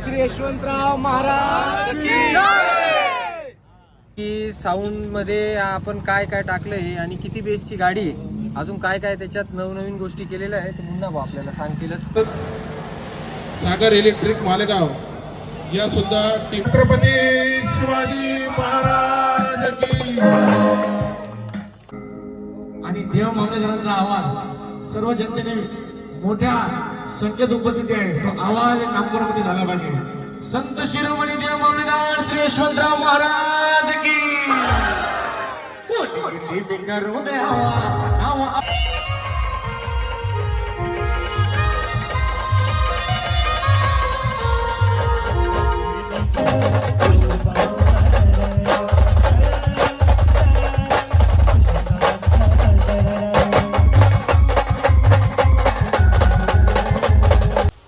श्री यशवंतराव महाराज की साऊंड मध्ये आपण काय काय टाकलंय आणि किती बेसची गाडी आहे, अजून काय काय त्याच्यात नवनवीन गोष्टी केलेल्या आहेत मुन्ना भाऊ आपल्याला सांगतीलच. सागर इलेक्ट्रिक मालेगाव या सुद्धा छत्रपती शिवाजी महाराज की आणि देव मामलेदारांचा आवाज सर्व जनतेने मोठ्या संख्येत उपस्थिती आहे. तो आवाज नागपूरमध्ये झाला पाहिजे. संत शिरोमणी देव मामलेदार श्री यशवंतराव महाराज की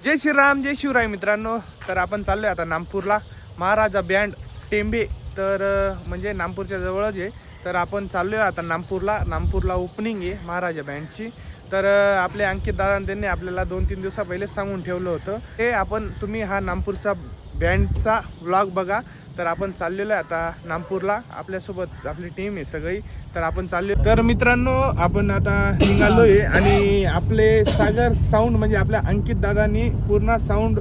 जय श्रीराम जय शिवराय मित्रांनो. तर आपण चाललोय आता नागपूरला महाराजा बँड टेंबे. तर म्हणजे नागपूरच्या जवळच आहे. तर आपण चाललोय आता नागपूरला ओपनिंग आहे महाराजा बँडची. तर आपले अंकित दादा त्यांनी आपल्याला 2-3 दिवसा पहिले सांगून ठेवलं होतं हे तुम्ही हा नागपूरचा बँडचा व्लॉग बघा. तर आपण चाललेलो आहे आता नागपूरला. आपल्यासोबत आपली टीम आहे सगळी. तर आपण चाललो. तर मित्रांनो आपण आता निघालोय आणि आपले सागर साऊंड म्हणजे आपल्या अंकित दादांनी पूर्ण साऊंड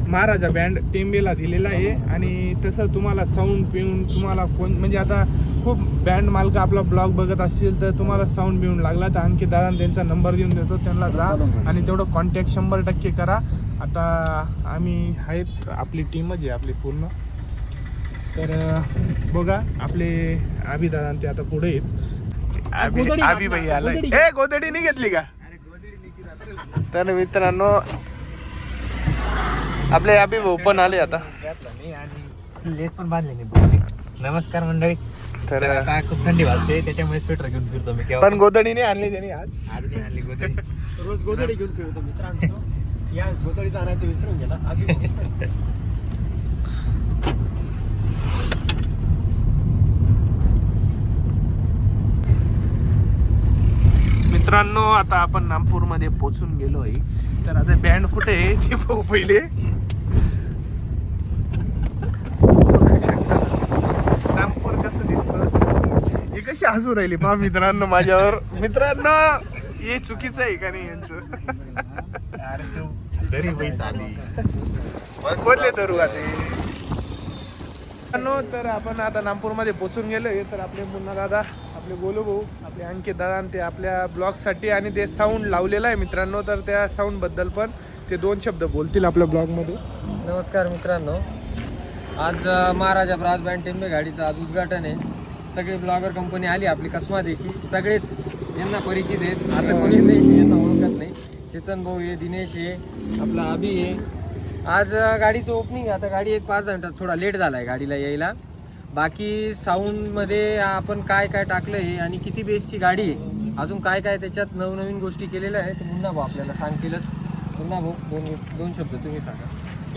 महाराजा बँड टेंबेला दिलेला आहे. आणि तसं तुम्हाला साऊंड पिऊन तुम्हाला कोण म्हणजे आता खूप बँड मालक आपला ब्लॉग बघत असतील तर तुम्हाला साऊंड पिऊन लागला तर अंकित दादा त्यांचा नंबर देऊन देतो, त्यांना जा आणि तेवढं कॉन्टॅक्ट 100% करा. आता आम्ही आहेत आपली टीमच आहे आपली पूर्ण. तर बघा आपले आबी दादा ते आता पुढे आहेत. आबी भाई आलाय. ए गोदडी नाही घेतली का? तर मित्रांनो आपले आबी भाऊ पण आले आता. लेस पण बांधले नाही. नमस्कार मंडळी. तर काय खूप थंडी वाजते त्याच्यामुळे स्वेटर घेऊन फिरतो मी. पण गोदडी नाही आणली त्यांनी आज नाही आणली गोदडी. रोज गोदडी घेऊन फिरतो मित्रांनो. या गोदडीचा आणायचं विसरून गेला. मित्रांनो आता आपण नागपूरमध्ये पोहोचून गेलोय. तर आता बँड कुठे आहे ते बघू पहिले. नागपूर कसं दिसतं हे कशी हसू राहिली पहा मित्रांनो माझ्यावर. मित्रांनो हे चुकीचं आहे का नाही यांचं? तरी पैसा आली बोलले धरू आले. तर आपण आता नागपूरमध्ये पोहोचून गेलोय. तर आपले मुन्ना दादा आपले गोलू भाऊ आपले अंकित दादा ते आपल्या ब्लॉगसाठी आणि ते साऊंड लावलेलं आहे मित्रांनो. तर त्या साऊंडबद्दल पण ते 2 शब्द बोलतील आपल्या ब्लॉगमध्ये. नमस्कार मित्रांनो, आज महाराजा ब्रास बँड टेंबे गाडीचं आज उद्घाटन आहे. सगळे ब्लॉगर कंपनी आली आपली कसमादेची. सगळेच यांना परिचित आहेत असं कोणी नाही यांना ओळखत नाही. चेतन भाऊ आहे, दिनेश आहे, आपला अभि आहे. आज गाडीचं ओपनिंग आहे. आता गाडी एक 5 मिनिटात थोडा लेट झाला आहे गाडीला यायला. बाकी साऊंडमध्ये आपण काय काय टाकलं आहे आणि किती बेसची गाडी आहे, अजून काय काय त्याच्यात नवनवीन गोष्टी केलेल्या आहेत मुन्ना भाऊ आपल्याला सांगतीलच. मुन्ना भाऊ दोन शब्द तुम्ही सांगा.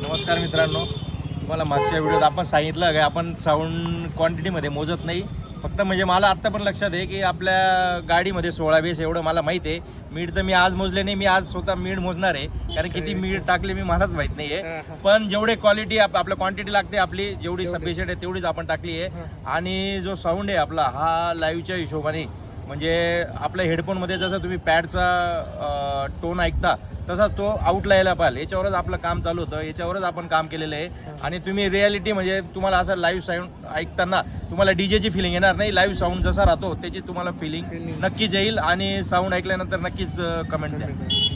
नमस्कार मित्रांनो, तुम्हाला मागच्या व्हिडिओत आपण सांगितलं की आपण साऊंड क्वांटिटीमध्ये मोजत नाही. फक्त म्हणजे मला आत्ता पण लक्षात आहे की आपल्या गाडीमध्ये 16 बेस एवढं मला माहीत आहे. मीड तर मी आज मोजले नाही, मी आज स्वतः मीड मोजणार आहे. कारण किती मीड टाकले मी मलाच माहीत नाही आहे. पण जेवढे क्वालिटी आपल्या क्वांटिटी लागते आपली जेवढी सफिशियंट आहे तेवढीच आपण टाकली आहे. आणि जो साऊंड आहे आपला हा लाईव्हच्या हिशोबाने म्हणजे आपल्या हेडफोनमध्ये जसं तुम्ही पॅडचा टोन ऐकता तसाच तो आउटला यायला पाहिजे. याच्यावरच आपलं काम चालू होतं, याच्यावरच आपण काम केलेलं आहे. आणि तुम्ही रिॲलिटी म्हणजे तुम्हाला असं लाईव्ह साऊंड ऐकताना तुम्हाला डीजेची फिलिंग येणार नाही. लाईव्ह साऊंड जसा राहतो त्याची तुम्हाला फिलिंग नक्कीच येईल. आणि साऊंड ऐकल्यानंतर नक्कीच कमेंट द्या.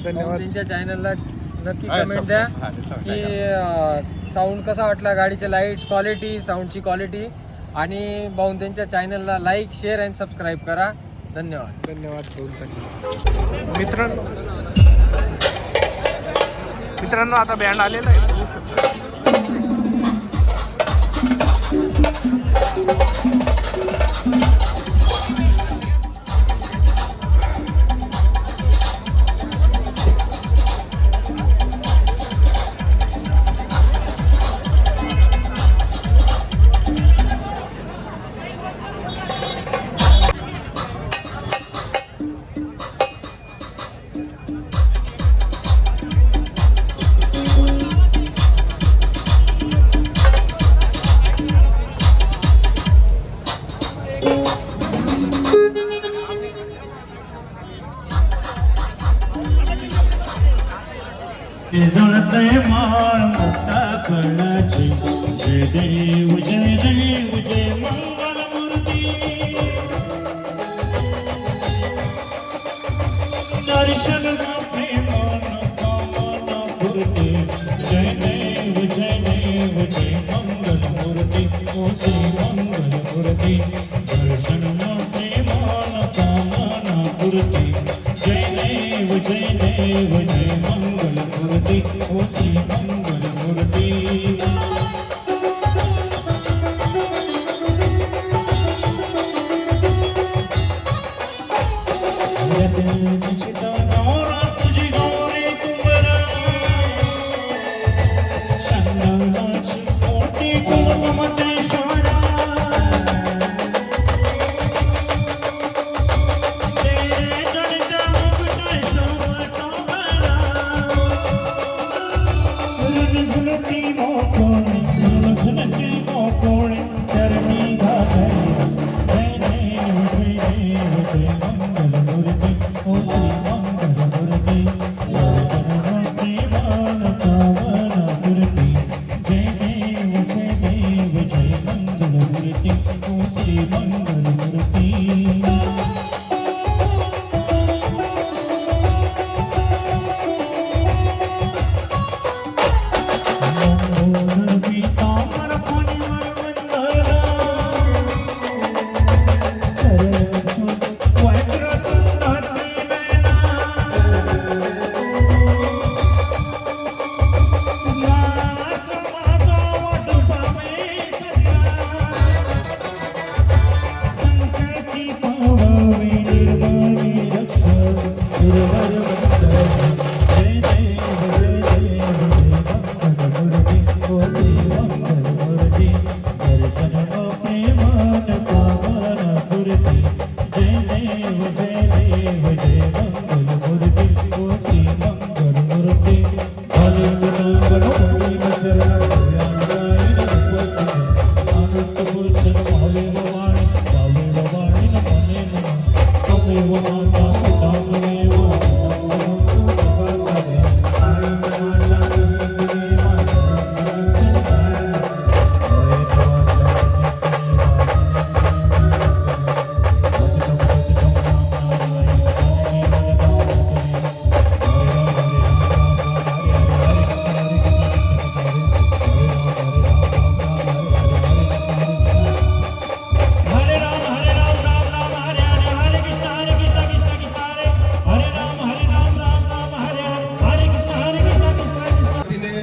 धन्यवाद. त्यांच्या चॅनलला नक्की कमेंट द्या की साऊंड कसा वाटला, गाडीचे लाईट्स क्वालिटी, साऊंडची क्वालिटी. आणि भाऊन त्यांच्या चॅनलला लाईक शेअर आणि सबस्क्राईब करा. धन्यवाद. धन्यवाद मित्रांनो आता बँड आलेला आहे बघू शकता. दे माळ मुक्ता फळाची जय देव जय देव जय मंगलमूर्ती दर्शन प्रेमान कामना पुरते जय देव जय मंगलमूर्ती ओ श्री मंगलमूर्ती दर्शन प्रेमान कामना पुरते जय देव जय मंगलमूर्ती ओ श्री मंगलमूर्ती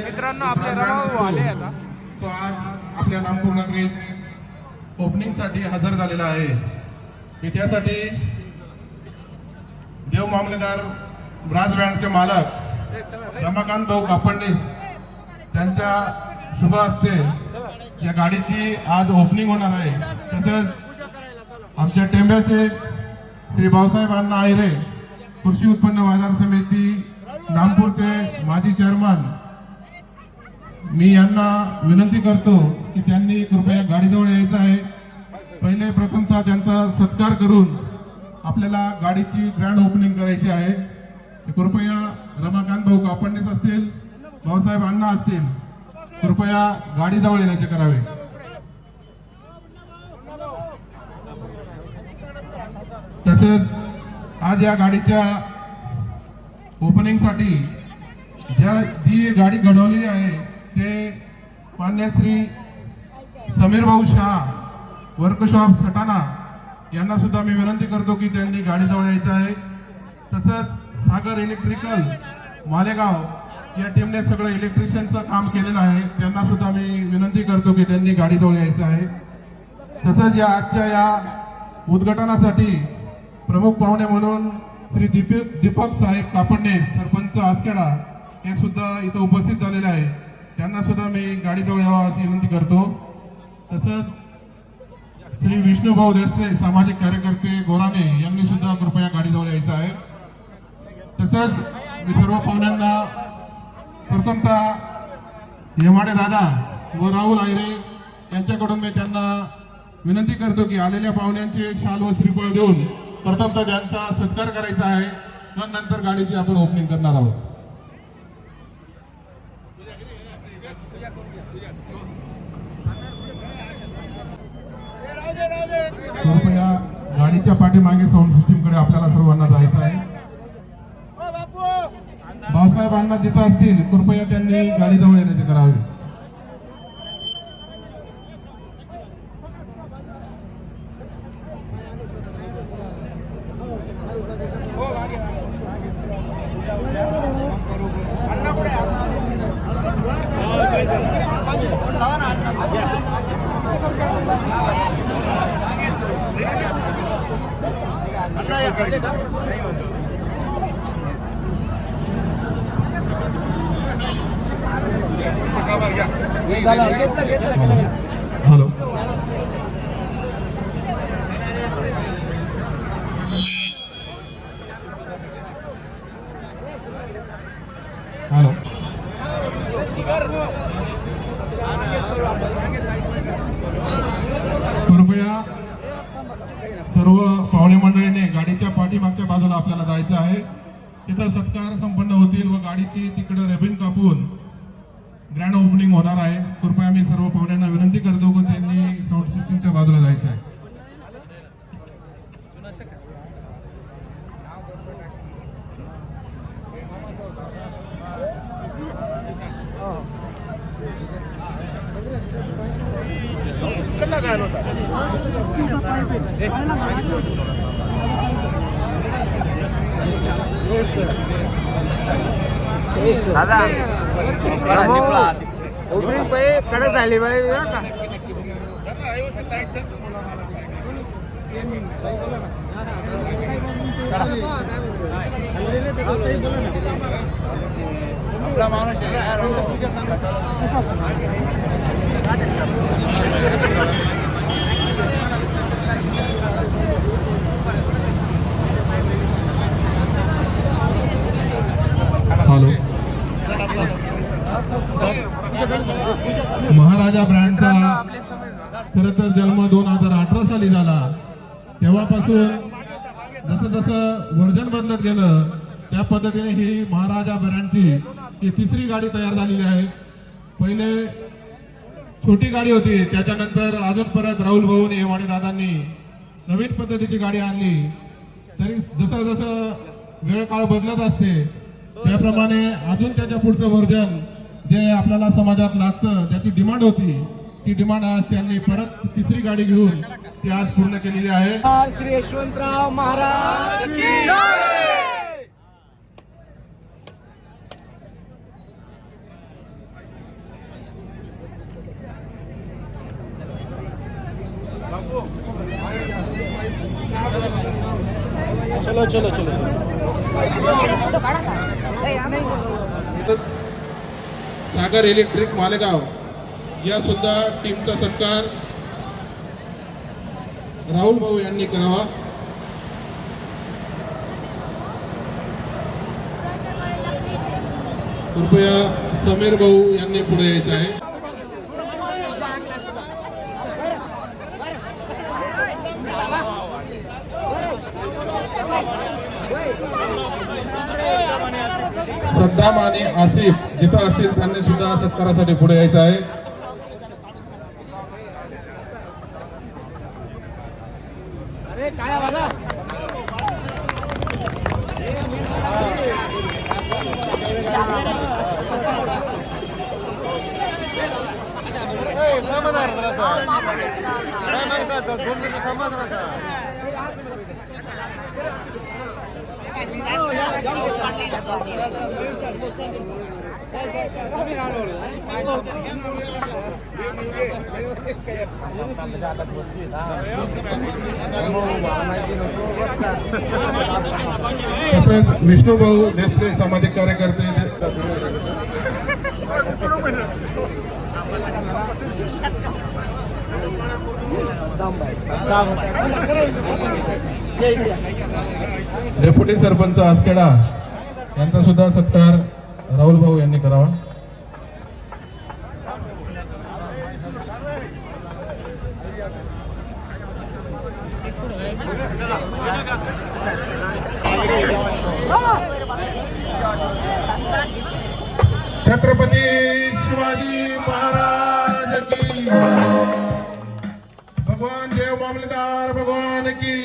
मित्रांनो आपले रमाभाऊ आले आता. तो आज आपल्या नामपूर नगरीत ओपनिंग साठी हजर झालेला आहे. मी त्यासाठी देव मामलेदार ब्रास बँडचे मालक रमाकांत भाऊ कापडणीस त्यांच्या शुभ हस्ते या गाडीची आज ओपनिंग होणार आहे. तसंच आमच्या टेंब्याचे श्री भाऊसाहेब अण्णा आहिरे कृषी उत्पन्न बाजार समिती नामपूरचे माजी चेअरमन मी यांना विनंती करतो की त्यांनी कृपया गाडीजवळ यायचं आहे. पहिले प्रथमतः त्यांचा सत्कार करून आपल्याला गाडीची ग्रँड ओपनिंग करायची आहे. कृपया रमाकांत भाऊ कापडणीस असतील, भाऊसाहेब अण्णा असतील, कृपया गाडीजवळ येण्याचे करावे. तसेच आज या गाडीच्या ओपनिंगसाठी जी गाडी घडवलेली आहे ते मान्य श्री समीर भाऊ शाह वर्कशॉप सटाणा यांना सुद्धा मी विनंती करतो की त्यांनी गाडीजवळ यायचं आहे. तसंच सागर इलेक्ट्रिकल मालेगाव या टीमने सगळं इलेक्ट्रिशियनचं काम केलेलं आहे, त्यांना सुद्धा मी विनंती करतो की त्यांनी गाडीजवळ यायचं आहे. तसंच या आजच्या या उद्घाटनासाठी प्रमुख पाहुणे म्हणून श्री दीपक साहेब कापडणे सरपंच आसखेडा हे सुद्धा इथं उपस्थित झालेले आहे, त्यांना सुद्धा मी गाडीजवळ यावा अशी विनंती करतो. तसंच श्री विष्णुभाऊ देसले सामाजिक कार्यकर्ते गोराणे यांनी सुद्धा कृपया गाडीजवळ यायचं आहे. तसंच मी सर्व पाहुण्यांना प्रथमतः हेमाडे दादा व राहुल आयरे यांच्याकडून मी त्यांना विनंती करतो की आलेल्या पाहुण्यांचे शाल व श्रीफळ देऊन प्रथमतः त्यांचा सत्कार करायचा आहे, मग नंतर गाडीची आपण ओपनिंग करणार आहोत. कृपया गाडीच्या पाठीमागे साऊंड सिस्टीम कडे आपल्याला सर्वांना जायचं आहे. भाऊसाहेबांना जिथं असतील कृपया त्यांनी गाडी जवळ येण्याचे करावे. हॅलो. हॅलो. कृपया सर्व पाहुणे मंडळीने गाडीच्या पाठीमागच्या बाजूला आपल्याला जायचं आहे. तिथं सत्कार संपन्न होतील व गाडीची तिकडे रेबिन कापून ग्रँड ओपनिंग होणार आहे. कृपया मी सर्व पाहुण्यांना विनंती करतो की त्यांनी साऊंड सिस्टीमच्या बाजूला जायचं आहे. कडक झाली बाई आपला माणूस हॅलो. महाराजा ब्रँडचा खर तर जन्म 2018 साली झाला. तेव्हापासून जसं जसं वर्जन बदलत गेलं त्या पद्धतीने ही महाराजा ब्रँडची ही तिसरी गाडी तयार झालेली आहे. पहिले छोटी गाडी होती, त्याच्यानंतर अजून परत राहुल भाऊ येवाडे दादांनी नवीन पद्धतीची गाडी आणली. तरी जसं जसं वेळ काळ बदलत असते त्याप्रमाणे अजून त्याच्या पुढचं वर्जन जे आपल्याला समाजात लागतं ज्याची डिमांड होती ती डिमांड आज त्यांनी परत तिसरी गाडी घेऊन ती आज पूर्ण केलेली आहे. श्री यशवंतराव महाराज की चलो चलो चलो. सागर इलेक्ट्रिक मालेगाव या सुद्धा टीमचा सत्कार राहुल भाऊ यांनी करावा. कृपया समीर भाऊ यांनी पुढे यायचे आहे. सद्दाम आणि आसिफ जिथं असतील त्यांनी सुद्धा सत्कारासाठी पुढे यायचं आहे. तसेच विष्णू भाऊ नेसले सामाजिक कार्यकर्ते डेप्युटी सरपंच आसखेडा यांचा सुद्धा सत्कार राहुल भाऊ यांनी करावा. छत्रपती शिवाजी महाराज की भगवान देव मामलेदार भगवान की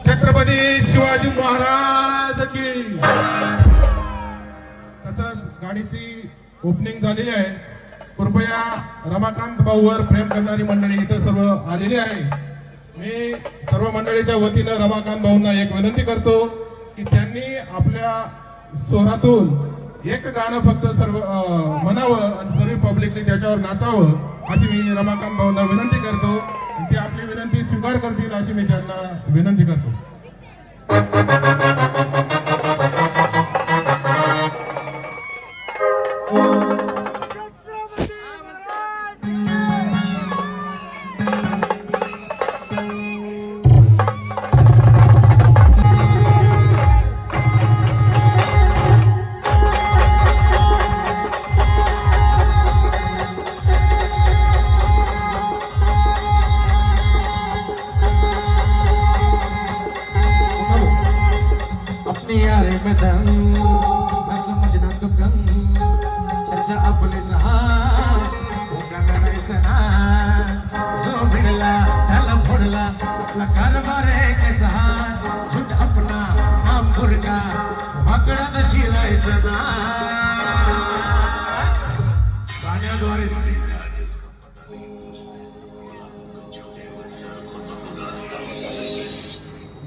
छत्रपती शिवाजी महाराज की तसंच गाडीची ओपनिंग झालेली आहे. कृपया रमाकांत भाऊवर प्रेम करणारी मंडळी इथे सर्व आलेली आहे. मी सर्व मंडळीच्या वतीनं रमाकांत भाऊंना एक विनंती करतो की त्यांनी आपल्या स्वरातून एक गाणं फक्त सर्व म्हणावं आणि सर्व पब्लिकने त्याच्यावर नाचावं अशी मी रमाकांत भाऊंना विनंती करतो. ते आपली विनंती स्वीकार करतील अशी मी त्यांना विनंती करतो. अपने यारे में दम न समझना तो गम चर्चा आपले जहान उगाणायचं ना जो भिडला त्याला फोडला आपला कारभार आहे त्याचा झुट आपला नाम बुरका वाकडानं शिरायचं ना गाण्याद्वारे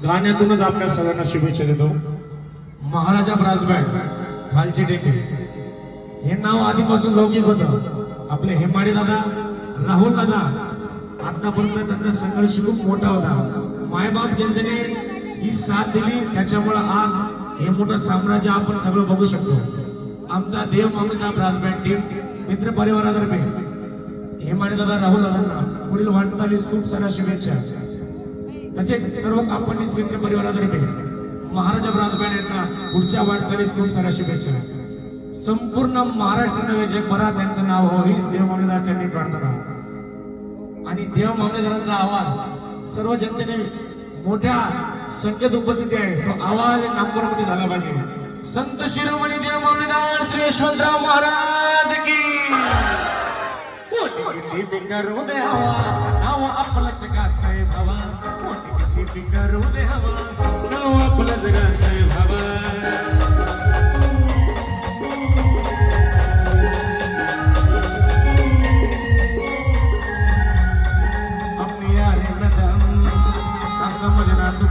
गाण्यातूनच आपल्या सगळ्यांना शुभेच्छा देतो. महाराजा ब्रास बँड खालची टेके हे नाव आधीपासून लौकिक होतं. आपले हेमाडी दादा राहुल दादा आतापर्यंत त्यांचा संघर्ष खूप मोठा होता. मायबाप जनतेने ही साथ दिली त्याच्यामुळे आज हे मोठं साम्राज्य आपण सगळं बघू शकतो. आमचा देव मामलेदार ब्रास बँड टीम मित्र परिवारातर्फे हेमाडी दादा राहुल दादांना पुढील वाटचालीस खूप साऱ्या शुभेच्छा. तसेच सर्व कंपनीज मित्र परिवारातर्फे महाराजा ब्रास बँड यांना पुढच्या वाटचालीस खूप साऱ्या शुभेच्छा. संपूर्ण महाराष्ट्र नव्हे जगभरात त्यांचं नाव हो हीच देव मामलेदारांची प्रार्थना. आणि देव मामलेदारांचा आवाज सर्व जनतेने मोठ्या संख्येत उपस्थिती आहे. तो आवाज नागपूरमध्ये झाला पाहिजे. संत शिरोमणी देव मामलेदार श्री यशवंतराव महाराज की करू दे हवा नाव आपलंच गाजतंय भावा. करू दे हवा नाव आपलंच गाजतंय भावा. अपनी यारी में दम ना समझना तू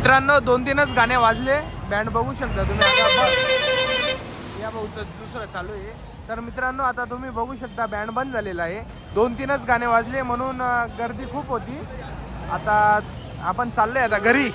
मित्रांनो 2-3च गाणे वाजले. बँड बघू शकता तुम्ही. आता या भाऊचं दुसरं चालू आहे. तर मित्रांनो आता तुम्ही बघू शकता बँड बंद झालेला आहे. 2-3च गाणे वाजले म्हणून गर्दी खूप होती. आता आपण चाललोय आता घरी.